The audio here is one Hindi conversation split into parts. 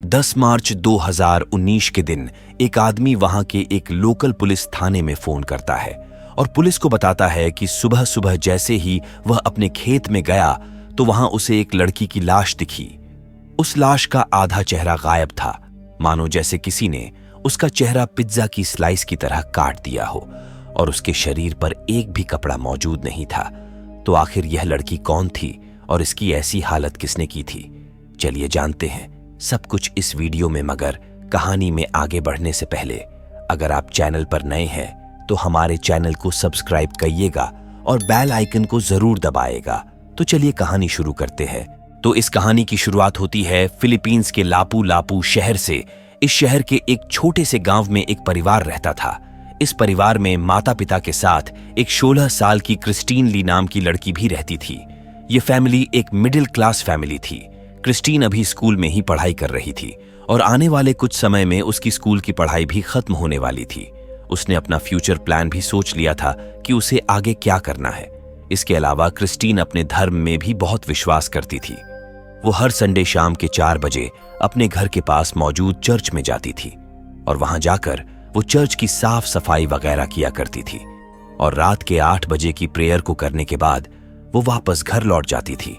10 मार्च 2019 के दिन एक आदमी वहां के एक लोकल पुलिस थाने में फोन करता है और पुलिस को बताता है कि सुबह सुबह जैसे ही वह अपने खेत में गया तो वहां उसे एक लड़की की लाश दिखी। उस लाश का आधा चेहरा गायब था, मानो जैसे किसी ने उसका चेहरा पिज्जा की स्लाइस की तरह काट दिया हो और उसके शरीर पर एक भी कपड़ा मौजूद नहीं था। तो आखिर यह लड़की कौन थी और इसकी ऐसी हालत किसने की थी? चलिए जानते हैं सब कुछ इस वीडियो में, मगर कहानी में आगे बढ़ने से पहले अगर आप चैनल पर नए हैं तो हमारे चैनल को सब्सक्राइब करिएगा और बेल आइकन को जरूर दबाएगा। तो चलिए कहानी शुरू करते हैं। तो इस कहानी की शुरुआत होती है फिलीपींस के लापू लापू शहर से। इस शहर के एक छोटे से गांव में एक परिवार रहता था। इस परिवार में माता पिता के साथ एक 16 साल की क्रिस्टीन ली नाम की लड़की भी रहती थी। ये फैमिली एक मिडिल क्लास फैमिली थी। क्रिस्टीन अभी स्कूल में ही पढ़ाई कर रही थी और आने वाले कुछ समय में उसकी स्कूल की पढ़ाई भी खत्म होने वाली थी। उसने अपना फ्यूचर प्लान भी सोच लिया था कि उसे आगे क्या करना है। इसके अलावा क्रिस्टीन अपने धर्म में भी बहुत विश्वास करती थी। वो हर संडे शाम के 4 बजे अपने घर के पास मौजूद चर्च में जाती थी और वहां जाकर वो चर्च की साफ सफाई वगैरह किया करती थी और रात के 8 बजे की प्रेयर को करने के बाद वो वापस घर लौट जाती थी।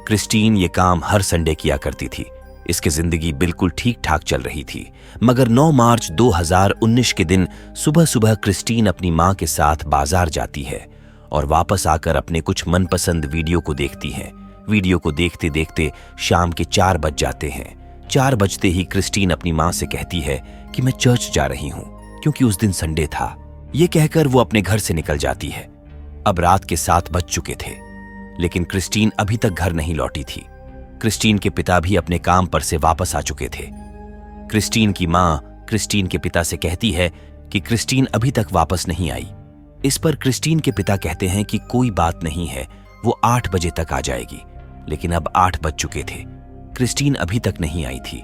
क्रिस्टीन ये काम हर संडे किया करती थी। इसकी जिंदगी बिल्कुल ठीक ठाक चल रही थी, मगर 9 मार्च 2019 के दिन सुबह सुबह क्रिस्टीन अपनी मां के साथ बाजार जाती है और वापस आकर अपने कुछ मनपसंद वीडियो को देखती है। वीडियो को देखते देखते शाम के 4 बज जाते हैं। 4 बजते ही क्रिस्टीन अपनी मां से कहती है कि मैं चर्च जा रही हूं क्योंकि उस दिन संडे था। ये कहकर वो अपने घर से निकल जाती है। अब रात के 7 बज चुके थे, लेकिन क्रिस्टीन अभी तक घर नहीं लौटी थी। क्रिस्टीन के पिता भी अपने काम पर से वापस आ चुके थे। क्रिस्टीन की मां क्रिस्टीन के पिता से कहती है कि क्रिस्टीन अभी तक वापस नहीं आई। इस पर क्रिस्टीन के पिता कहते हैं कि कोई बात नहीं है, वो 8 बजे तक आ जाएगी। लेकिन अब 8 बज चुके थे, क्रिस्टीन अभी तक नहीं आई थी।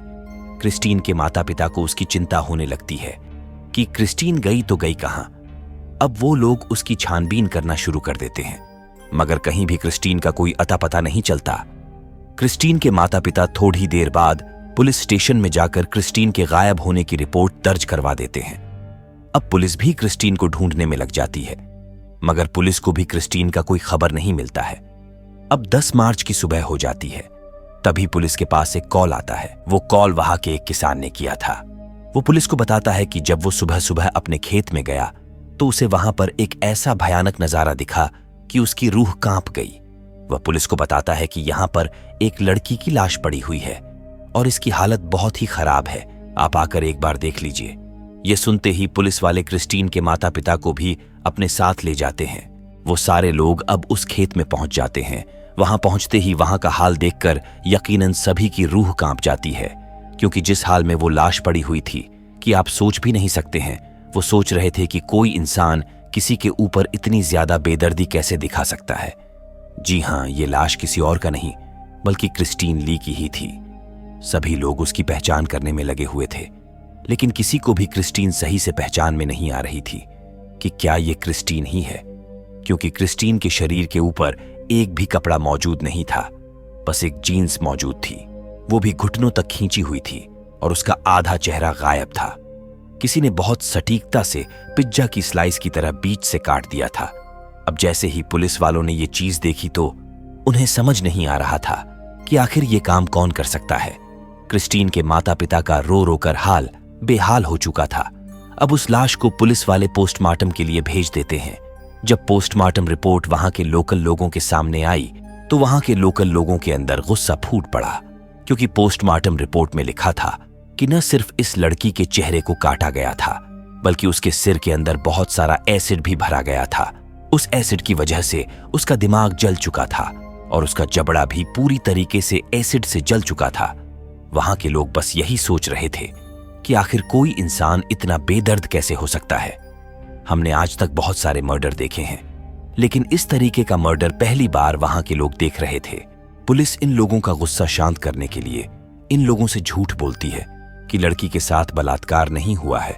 क्रिस्टीन के माता पिता को उसकी चिंता होने लगती है कि क्रिस्टीन गई तो गई कहां। अब वो लोग उसकी छानबीन करना शुरू कर देते हैं, मगर कहीं भी क्रिस्टीन का कोई अता पता नहीं चलता। क्रिस्टीन के माता पिता थोड़ी देर बाद पुलिस स्टेशन में जाकर क्रिस्टीन के गायब होने की रिपोर्ट दर्ज करवा देते हैं। अब पुलिस भी क्रिस्टीन को ढूंढने में लग जाती है, मगर पुलिस को भी क्रिस्टीन का कोई खबर नहीं मिलता है। अब 10 मार्च की सुबह हो जाती है, तभी पुलिस के पास एक कॉल आता है। वो कॉल वहां के एक किसान ने किया था। वो पुलिस को बताता है कि जब वो सुबह सुबह अपने खेत में गया तो उसे वहां पर एक ऐसा भयानक नजारा दिखा कि उसकी रूह कांप गई। वह पुलिस को बताता है कि यहां पर एक लड़की की लाश पड़ी हुई है और इसकी हालत बहुत ही खराब है, आप आकर एक बार देख लीजिए। यह सुनते ही पुलिस वाले क्रिस्टीन के माता पिता को भी अपने साथ ले जाते हैं। वो सारे लोग अब उस खेत में पहुंच जाते हैं। वहां पहुंचते ही वहां का हाल देखकर यकीनन सभी की रूह कांप जाती है, क्योंकि जिस हाल में वो लाश पड़ी हुई थी कि आप सोच भी नहीं सकते हैं। वो सोच रहे थे कि कोई इंसान किसी के ऊपर इतनी ज्यादा बेदर्दी कैसे दिखा सकता है। जी हां, ये लाश किसी और का नहीं बल्कि क्रिस्टीन ली की ही थी। सभी लोग उसकी पहचान करने में लगे हुए थे, लेकिन किसी को भी क्रिस्टीन सही से पहचान में नहीं आ रही थी कि क्या ये क्रिस्टीन ही है, क्योंकि क्रिस्टीन के शरीर के ऊपर एक भी कपड़ा मौजूद नहीं था, बस एक जीन्स मौजूद थी, वो भी घुटनों तक खींची हुई थी और उसका आधा चेहरा गायब था। किसी ने बहुत सटीकता से पिज्जा की स्लाइस की तरह बीच से काट दिया था। अब जैसे ही पुलिस वालों ने ये चीज देखी तो उन्हें समझ नहीं आ रहा था कि आखिर ये काम कौन कर सकता है। क्रिस्टीन के माता पिता का रो रो कर हाल बेहाल हो चुका था। अब उस लाश को पुलिस वाले पोस्टमार्टम के लिए भेज देते हैं। जब पोस्टमार्टम रिपोर्ट वहां के लोकल लोगों के सामने आई तो वहां के लोकल लोगों के अंदर गुस्सा फूट पड़ा, क्योंकि पोस्टमार्टम रिपोर्ट में लिखा था कि न सिर्फ इस लड़की के चेहरे को काटा गया था, बल्कि उसके सिर के अंदर बहुत सारा एसिड भी भरा गया था। उस एसिड की वजह से उसका दिमाग जल चुका था और उसका जबड़ा भी पूरी तरीके से एसिड से जल चुका था। वहां के लोग बस यही सोच रहे थे कि आखिर कोई इंसान इतना बेदर्द कैसे हो सकता है। हमने आज तक बहुत सारे मर्डर देखे हैं, लेकिन इस तरीके का मर्डर पहली बार वहां के लोग देख रहे थे। पुलिस इन लोगों का गुस्सा शांत करने के लिए इन लोगों से झूठ बोलती है कि लड़की के साथ बलात्कार नहीं हुआ है।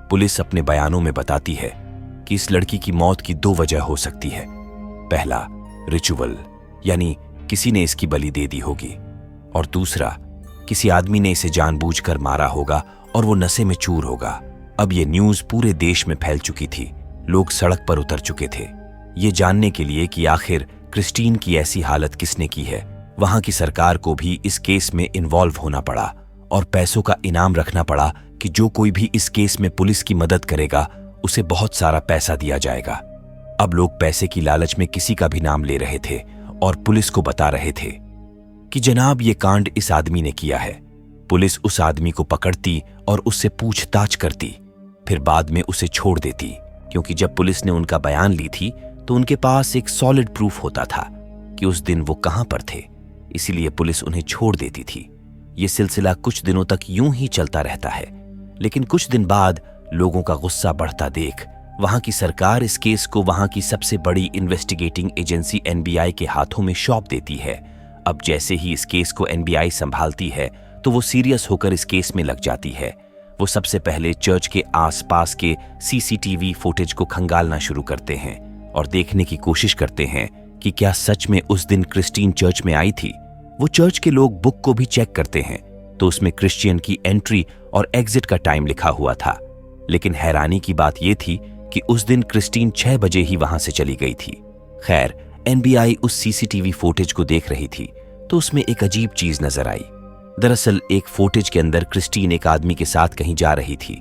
पुलिस अपने बयानों में बताती है कि इस लड़की की मौत की 2 वजह हो सकती है। पहला, रिचुअल, यानी किसी ने इसकी बलि दे दी होगी, और दूसरा, किसी आदमी ने इसे जानबूझकर मारा होगा और वो नशे में चूर होगा। अब ये न्यूज़ पूरे देश में फैल चुकी थी। लोग सड़क पर उतर चुके थे ये जानने के लिए कि आखिर क्रिस्टीन की ऐसी हालत किसने की है। वहां की सरकार को भी इस केस में इन्वॉल्व होना पड़ा और पैसों का इनाम रखना पड़ा कि जो कोई भी इस केस में पुलिस की मदद करेगा उसे बहुत सारा पैसा दिया जाएगा। अब लोग पैसे की लालच में किसी का भी नाम ले रहे थे और पुलिस को बता रहे थे कि जनाब ये कांड इस आदमी ने किया है। पुलिस उस आदमी को पकड़ती और उससे पूछताछ करती, फिर बाद में उसे छोड़ देती, क्योंकि जब पुलिस ने उनका बयान ली थी तो उनके पास एक सॉलिड प्रूफ होता था कि उस दिन वो कहां पर थे, इसीलिए पुलिस उन्हें छोड़ देती थी। ये सिलसिला कुछ दिनों तक यूं ही चलता रहता है, लेकिन कुछ दिन बाद लोगों का गुस्सा बढ़ता देख वहां की सरकार इस केस को वहां की सबसे बड़ी इन्वेस्टिगेटिंग एजेंसी एनबीआई के हाथों में सौंप देती है। अब जैसे ही इस केस को एनबीआई संभालती है तो वो सीरियस होकर इस केस में लग जाती है। वो सबसे पहले चर्च के आसपास के सीसीटीवी फुटेज को खंगालना शुरू करते हैं और देखने की कोशिश करते हैं कि क्या सच में उस दिन क्रिस्टीन चर्च में आई थी। वो चर्च के लोग बुक को भी चेक करते हैं तो उसमें क्रिश्चियन की एंट्री और एग्जिट का टाइम लिखा हुआ था, लेकिन हैरानी की बात यह थी कि उस दिन क्रिस्टीन 6 बजे ही वहां से चली गई थी। खैर, एनबीआई उस सीसीटीवी फुटेज को देख रही थी तो उसमें एक अजीब चीज नजर आई। दरअसल एक फुटेज के अंदर क्रिस्टीन एक आदमी के साथ कहीं जा रही थी।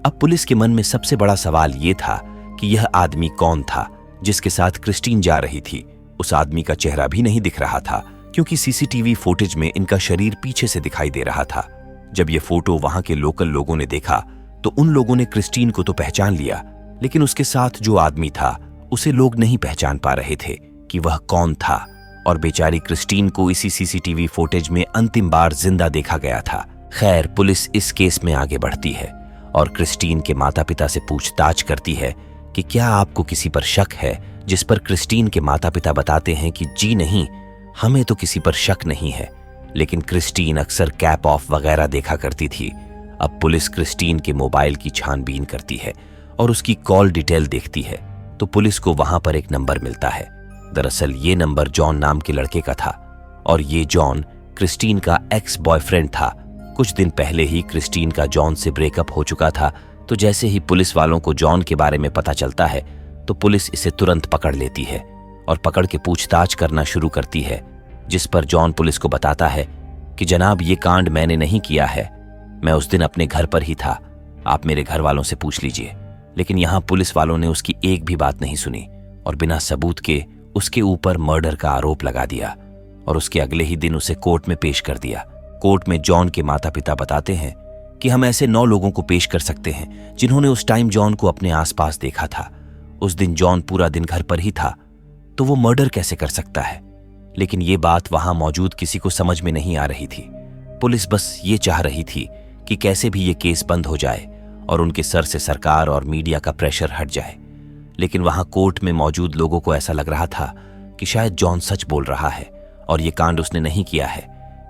अब पुलिस के मन में सबसे बड़ा सवाल यह था कि यह आदमी कौन था जिसके साथ क्रिस्टीन जा रही थी। उस आदमी का चेहरा भी नहीं दिख रहा था क्योंकि सीसीटीवी फुटेज में इनका शरीर पीछे से दिखाई दे रहा था। जब यह फोटो वहां के लोकल लोगों ने देखा तो उन लोगों ने क्रिस्टीन को तो पहचान लिया, लेकिन उसके साथ जो आदमी था उसे लोग नहीं पहचान पा रहे थे कि वह कौन था। और बेचारी क्रिस्टीन को इसी सीसीटीवी फुटेज में अंतिम बार जिंदा देखा गया था। खैर, पुलिस इस केस में आगे बढ़ती है और क्रिस्टीन के माता पिता से पूछताछ करती है कि क्या आपको किसी पर शक है, जिस पर क्रिस्टीन के माता पिता बताते हैं कि जी नहीं, हमें तो किसी पर शक नहीं है। लेकिन क्रिस्टीन अक्सर कैप ऑफ वगैरह देखा करती थी। अब पुलिस क्रिस्टीन के मोबाइल की छानबीन करती है और उसकी कॉल डिटेल देखती है तो पुलिस को वहां पर एक नंबर मिलता है। दरअसल ये नंबर जॉन नाम के लड़के का था और ये जॉन क्रिस्टीन का एक्स बॉयफ्रेंड था। कुछ दिन पहले ही क्रिस्टीन का जॉन से ब्रेकअप हो चुका था, तो जैसे ही पुलिस वालों को जॉन के बारे में पता चलता है तो पुलिस इसे तुरंत पकड़ लेती है और पकड़ के पूछताछ करना शुरू करती है, जिस पर जॉन पुलिस को बताता है कि जनाब ये कांड मैंने नहीं किया है, मैं उस दिन अपने घर पर ही था, आप मेरे घर वालों से पूछ लीजिए। लेकिन यहाँ पुलिस वालों ने उसकी एक भी बात नहीं सुनी और बिना सबूत के उसके ऊपर मर्डर का आरोप लगा दिया और उसके अगले ही दिन उसे कोर्ट में पेश कर दिया। कोर्ट में जॉन के माता पिता बताते हैं कि हम ऐसे 9 लोगों को पेश कर सकते हैं जिन्होंने उस टाइम जॉन को अपने आसपास देखा था। उस दिन जॉन पूरा दिन घर पर ही था, तो वो मर्डर कैसे कर सकता है। लेकिन ये बात वहां मौजूद किसी को समझ में नहीं आ रही थी। पुलिस बस ये चाह रही थी कि कैसे भी ये केस बंद हो जाए और उनके सर से सरकार और मीडिया का प्रेशर हट जाए। लेकिन वहां कोर्ट में मौजूद लोगों को ऐसा लग रहा था कि शायद जॉन सच बोल रहा है और ये कांड उसने नहीं किया है,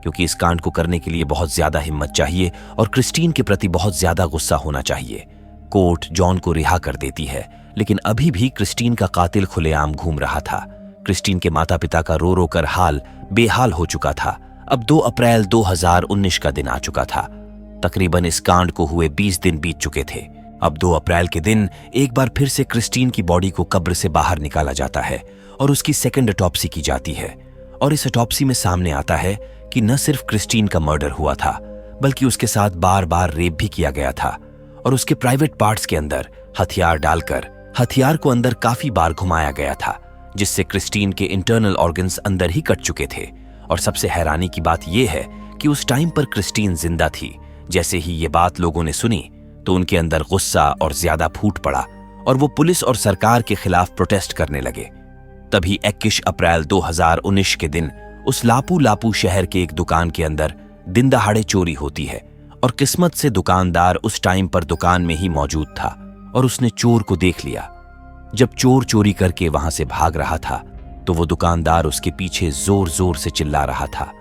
क्योंकि इस कांड को करने के लिए बहुत ज्यादा हिम्मत चाहिए और क्रिस्टीन के प्रति बहुत ज्यादा गुस्सा होना चाहिए। कोर्ट जॉन को रिहा कर देती है, लेकिन अभी भी क्रिस्टीन का कातिल खुलेआम घूम रहा था। क्रिस्टीन के माता पिता का रो रो कर हाल बेहाल हो चुका था। अब 2 अप्रैल 2019 का दिन आ चुका था। तकरीबन इस कांड को हुए 20 दिन बीत चुके थे। अब 2 अप्रैल के दिन एक बार फिर से क्रिस्टीन की बॉडी को कब्र से बाहर निकाला जाता है और उसकी सेकंड ऑटोप्सी की जाती है। और इस ऑटोप्सी में सामने आता है कि न सिर्फ क्रिस्टीन का मर्डर हुआ था, बल्कि उसके साथ बार बार रेप भी किया गया था और उसके प्राइवेट पार्ट्स के अंदर हथियार डालकर हथियार को अंदर काफी बार घुमाया गया था, जिससे क्रिस्टीन के इंटरनल ऑर्गन्स अंदर ही कट चुके थे। और सबसे हैरानी की बात यह है कि उस टाइम पर क्रिस्टीन जिंदा थी। जैसे ही ये बात लोगों ने सुनी तो उनके अंदर गुस्सा और ज्यादा फूट पड़ा और वो पुलिस और सरकार के खिलाफ प्रोटेस्ट करने लगे। तभी 21 अप्रैल 2019 के दिन उस लापू लापू शहर के एक दुकान के अंदर दिन दहाड़े चोरी होती है और किस्मत से दुकानदार उस टाइम पर दुकान में ही मौजूद था और उसने चोर को देख लिया। जब चोर चोरी करके वहां से भाग रहा था तो वो दुकानदार उसके पीछे जोर जोर से चिल्ला रहा था।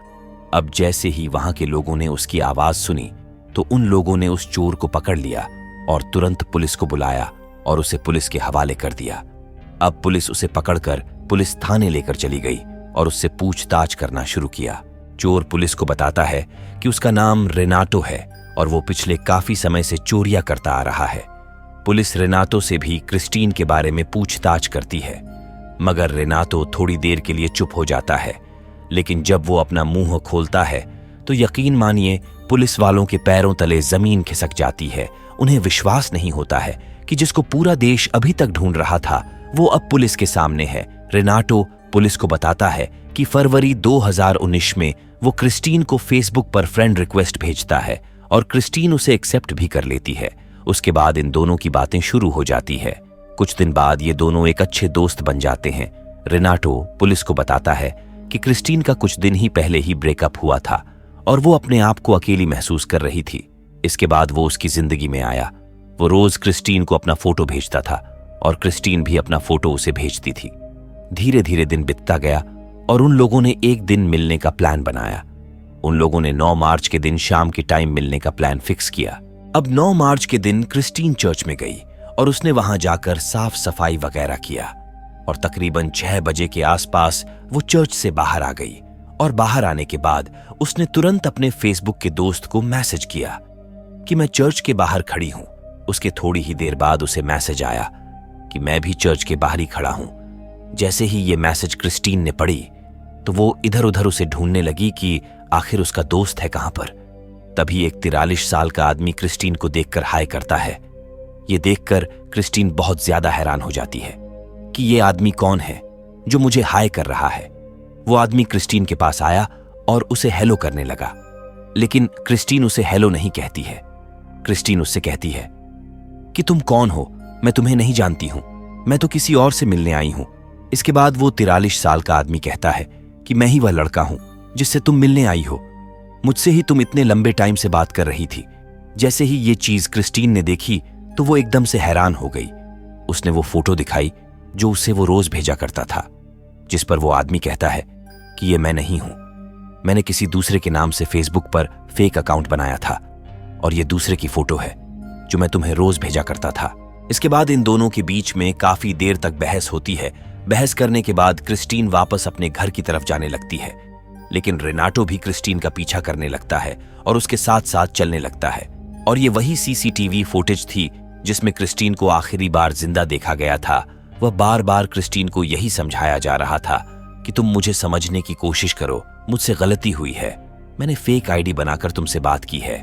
अब जैसे ही वहां के लोगों ने उसकी आवाज सुनी तो उन लोगों ने उस चोर को पकड़ लिया और तुरंत पुलिस को बुलाया और उसे पुलिस के हवाले कर दिया। अब पुलिस उसे पकड़कर पुलिस थाने लेकर चली गई और उससे पूछताछ करना शुरू किया। चोर पुलिस को बताता है कि उसका नाम रेनाटो है और वो पिछले काफी समय से चोरियां करता आ रहा है। पुलिस रेनाटो से भी क्रिस्टीन के बारे में पूछताछ करती है, मगर रेनाटो थोड़ी देर के लिए चुप हो जाता है। लेकिन जब वो अपना मुंह खोलता है तो यकीन मानिए पुलिस वालों के पैरों तले जमीन खिसक जाती है। उन्हें विश्वास नहीं होता है कि जिसको पूरा देश अभी तक ढूंढ रहा था वो अब पुलिस के सामने है। रेनाटो पुलिस को बताता है कि फरवरी 2019 में वो क्रिस्टीन को फेसबुक पर फ्रेंड रिक्वेस्ट भेजता है और क्रिस्टीन उसे एक्सेप्ट भी कर लेती है। उसके बाद इन दोनों की बातें शुरू हो जाती है। कुछ दिन बाद ये दोनों एक अच्छे दोस्त बन जाते हैं। रेनाटो पुलिस को बताता है कि क्रिस्टीन का कुछ दिन ही पहले ही ब्रेकअप हुआ था और वो अपने आप को अकेली महसूस कर रही थी। इसके बाद वो उसकी जिंदगी में आया। वो रोज क्रिस्टीन को अपना फोटो भेजता था और क्रिस्टीन भी अपना फोटो उसे भेजती थी। धीरे धीरे दिन बीतता गया और उन लोगों ने एक दिन मिलने का प्लान बनाया। उन लोगों ने 9 मार्च के दिन शाम के टाइम मिलने का प्लान फिक्स किया। अब 9 मार्च के दिन क्रिस्टीन चर्च में गई और उसने वहां जाकर साफ सफाई वगैरह किया और तकरीबन 6 बजे के आसपास वो चर्च से बाहर आ गई। और बाहर आने के बाद उसने तुरंत अपने फेसबुक के दोस्त को मैसेज किया कि मैं चर्च के बाहर खड़ी हूं। उसके थोड़ी ही देर बाद उसे मैसेज आया कि मैं भी चर्च के बाहर ही खड़ा हूं। जैसे ही ये मैसेज क्रिस्टीन ने पढ़ी तो वो इधर उधर उसे ढूंढने लगी कि आखिर उसका दोस्त है कहां पर। तभी एक 43 साल का आदमी क्रिस्टीन को देखकर हाय करता है। ये देखकर क्रिस्टीन बहुत ज्यादा हैरान हो जाती है कि ये आदमी कौन है जो मुझे हाय कर रहा है। वो आदमी क्रिस्टीन के पास आया और उसे हेलो करने लगा, लेकिन क्रिस्टीन उसे हेलो नहीं कहती है। क्रिस्टीन उससे कहती है कि तुम कौन हो, मैं तुम्हें नहीं जानती हूं, मैं तो किसी और से मिलने आई हूं। इसके बाद वो 43 साल का आदमी कहता है कि मैं ही वह लड़का हूं जिससे तुम मिलने आई हो। मुझसे ही तुम इतने लंबे टाइम से बात कर रही थी। जैसे ही ये चीज क्रिस्टीन ने देखी तो वो एकदम से हैरान हो गई। उसने वो फोटो दिखाई जो उसे वो रोज भेजा करता था, जिस पर वो आदमी कहता है कि ये मैं नहीं हूं, मैंने किसी दूसरे के नाम से फेसबुक पर फेक अकाउंट बनाया था और ये दूसरे की फोटो है जो मैं तुम्हें रोज भेजा करता था। इसके बाद इन दोनों के बीच में काफी देर तक बहस होती है। बहस करने के बाद क्रिस्टीन वापस अपने घर की तरफ जाने लगती है, लेकिन रेनाटो भी क्रिस्टीन का पीछा करने लगता है और उसके साथ साथ चलने लगता है। और ये वही सीसीटीवी फुटेज थी जिसमें क्रिस्टीन को आखिरी बार जिंदा देखा गया था। वह बार बार क्रिस्टीन को यही समझाया जा रहा था कि तुम मुझे समझने की कोशिश करो, मुझसे गलती हुई है, मैंने फेक आईडी बनाकर तुमसे बात की है,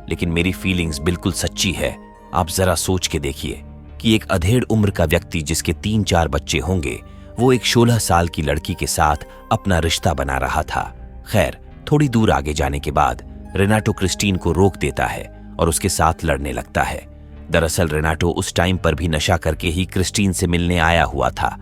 लेकिन मेरी फीलिंग्स बिल्कुल सच्ची है। आप जरा सोच के देखिए कि एक अधेड़ उम्र का व्यक्ति जिसके 3-4 बच्चे होंगे, वो एक 16 साल की लड़की के साथ अपना रिश्ता बना रहा था। खैर, थोड़ी दूर आगे जाने के बाद रेनाटो क्रिस्टीन को रोक देता है और उसके साथ लड़ने लगता है। दरअसल रेनाटो उस टाइम पर भी नशा करके ही क्रिस्टीन से मिलने आया हुआ था।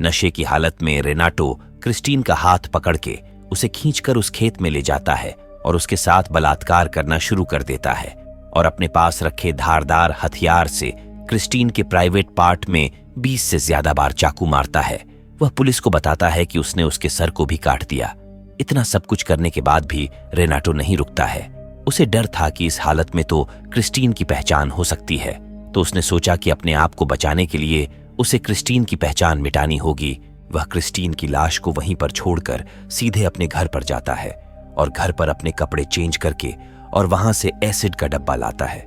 नशे की हालत में रेनाटो क्रिस्टीन का हाथ पकड़ के उसे खींचकर उस खेत में ले जाता है और उसके साथ बलात्कार करना शुरू कर देता है और अपने पास रखे धारदार हथियार से क्रिस्टीन के प्राइवेट पार्ट में 20 से ज्यादा बार चाकू मारता है। वह पुलिस को बताता है कि उसने उसके सर को भी काट दिया। इतना सब कुछ करने के बाद भी रेनाटो नहीं रुकता है। उसे डर था कि इस हालत में तो क्रिस्टीन की पहचान हो सकती है, तो उसने सोचा कि अपने आप को बचाने के लिए उसे क्रिस्टीन की पहचान मिटानी होगी। वह क्रिस्टीन की लाश को वहीं पर छोड़कर सीधे अपने घर पर जाता है और घर पर अपने कपड़े चेंज करके और वहां से एसिड का डब्बा लाता है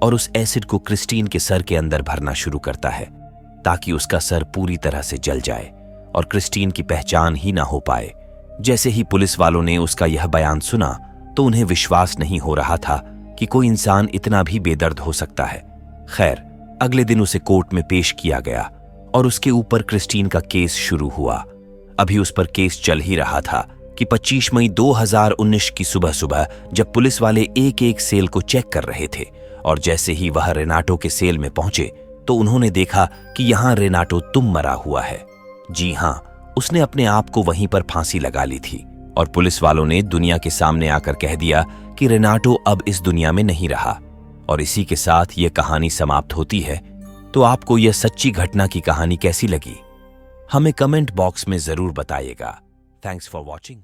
और उस एसिड को क्रिस्टीन के सर के अंदर भरना शुरू करता है ताकि उसका सर पूरी तरह से जल जाए और क्रिस्टीन की पहचान ही ना हो पाए। जैसे ही पुलिस वालों ने उसका यह बयान सुना तो उन्हें विश्वास नहीं हो रहा था कि कोई इंसान इतना भी बेदर्द हो सकता है। खैर, अगले दिन उसे कोर्ट में पेश किया गया और उसके ऊपर क्रिस्टीन का केस शुरू हुआ। अभी उस पर केस चल ही रहा था कि 25 मई 2019 की सुबह सुबह जब पुलिस वाले एक एक सेल को चेक कर रहे थे और जैसे ही वह रेनाटो के सेल में पहुंचे तो उन्होंने देखा कि यहां रेनाटो तुम मरा हुआ है। जी हां, उसने अपने आप को वहीं पर फांसी लगा ली थी और पुलिस वालों ने दुनिया के सामने आकर कह दिया कि रेनाटो अब इस दुनिया में नहीं रहा। और इसी के साथ यह कहानी समाप्त होती है। तो आपको यह सच्ची घटना की कहानी कैसी लगी, हमें कमेंट बॉक्स में जरूर बताइएगा। Thanks for watching.